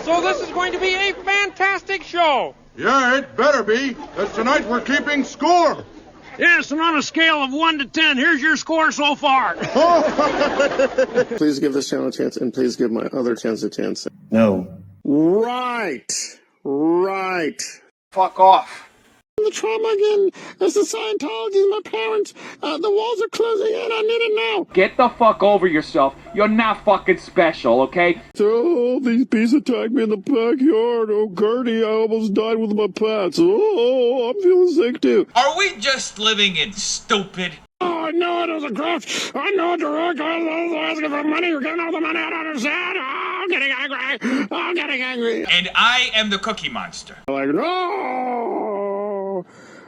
so this is going to be a fantastic show. Yeah, it better be, because tonight we're keeping score. Yes, and on a scale of 1 to 10, here's your score so far. Please give this channel a chance, and please give my other channels a chance. No. Right. Fuck off. The trauma again. It's the Scientology, my parents. The walls are closing in. I need it now. Get the fuck over yourself. You're not fucking special, okay? So these bees attacked me in the backyard. Oh, Gertie, I almost died with my pets. Oh, I'm feeling sick too. Are we just living in stupid? Oh, I know it was a graft. I know it's a wreck. I was asking for money. You're getting all the money. I don't understand. Oh, I'm getting angry. I'm getting angry. And I am the Cookie Monster. Like, no.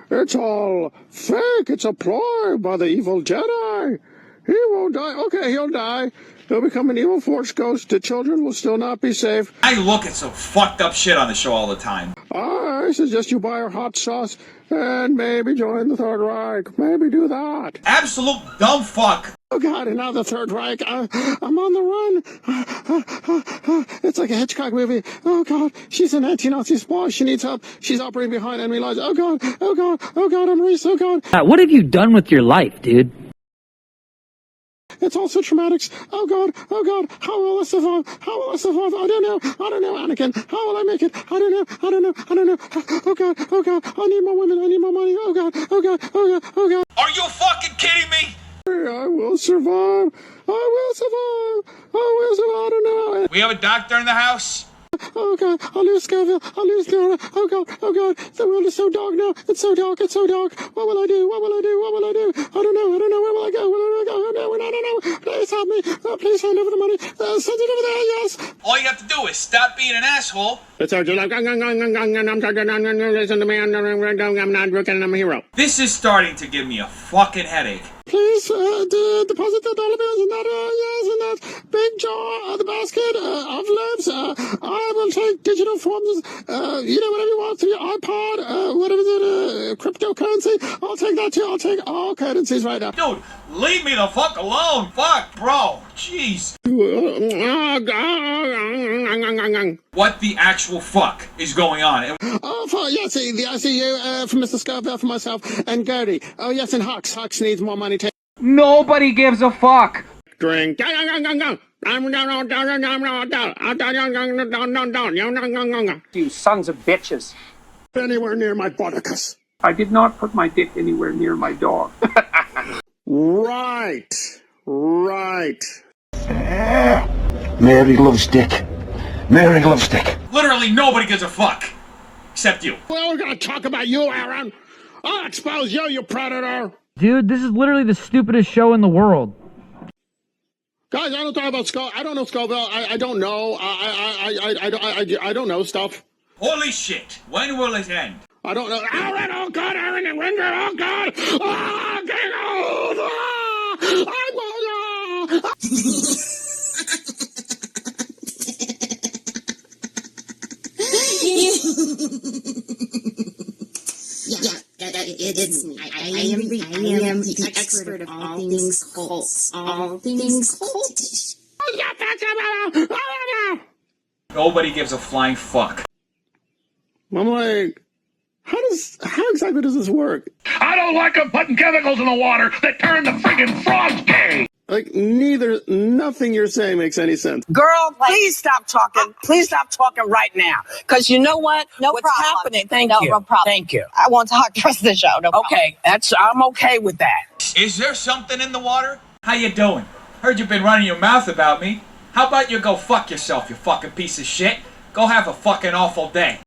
It's all fake. It's a ploy by the evil Jedi. He won't die. Okay, he'll die. He'll become an evil Force ghost. The children will still not be safe. I look at some fucked up shit on the show all the time. I suggest you buy our hot sauce and maybe join the Third Reich. Maybe do that. Absolute dumb fuck. Oh, God, and now the Third Reich. I'm on the run. It's like a Hitchcock movie. Oh, God, she's an anti-Nazi spy. She needs help. She's operating behind enemy lines. Oh, God, I'm Reese. Oh, God. What have you done with your life, dude? It's also traumatic. Oh, God, how will I survive? I don't know, Anakin. How will I make it? I don't know. Oh, God, I need more women. I need more money. Oh, God. Are you fucking kidding me? I will survive. I don't know. We have a doctor in the house? Oh, God, I'll lose Scoville. Oh, God, the world is so dark now. It's so dark. What will I do? I don't know. Where will I go? I don't know. Please help me. Please hand over the money. Send it over there, yes. All you have to do is stop being an asshole. It's urgent. Listen to me. I'm not broken. I'm a hero. This is starting to give me a fucking headache. Please deposit the dollar bills in that, in that big jar, the basket of loaves. I will take digital forms, whatever you want through your iPod, whatever it, cryptocurrency. I'll take that too. I'll take all currencies right now. Dude, leave me the fuck alone. Fuck, bro. Jeez. What the actual fuck is going on? Oh, yes, the ICU for Mr. Scoville, for myself, and Gertie. Oh, yes, and Hux. Hux needs more money. Nobody gives a fuck. Drink. You sons of bitches. Anywhere near my butticus. I did not put my dick anywhere near my dog. Right. Mary loves dick. Literally nobody gives a fuck. Except you. Well, we're gonna talk about you, Aaron. I'll expose you, you predator. Dude, this is literally the stupidest show in the world. Guys, I don't talk about Scoville. I don't know Scoville. I don't know. I don't know stuff. Holy shit. When will it end? I don't know. Aaron, oh God, Aaron and Winder, oh God. I'm getting old. I'm old. It's me. I am the expert of all things cults. All things cultish. Nobody gives a flying fuck. I'm like, how exactly does this work? I don't like them putting chemicals in the water that turn the friggin' frogs gay. Like, nothing you're saying makes any sense. Girl, please stop talking. Please stop talking right now. Because you know what? What's happening? Thank you. No problem. Thank you. I won't talk the rest of the show. No problem. Okay, I'm okay with that. Is there something in the water? How you doing? Heard you've been running your mouth about me. How about you go fuck yourself, you fucking piece of shit? Go have a fucking awful day.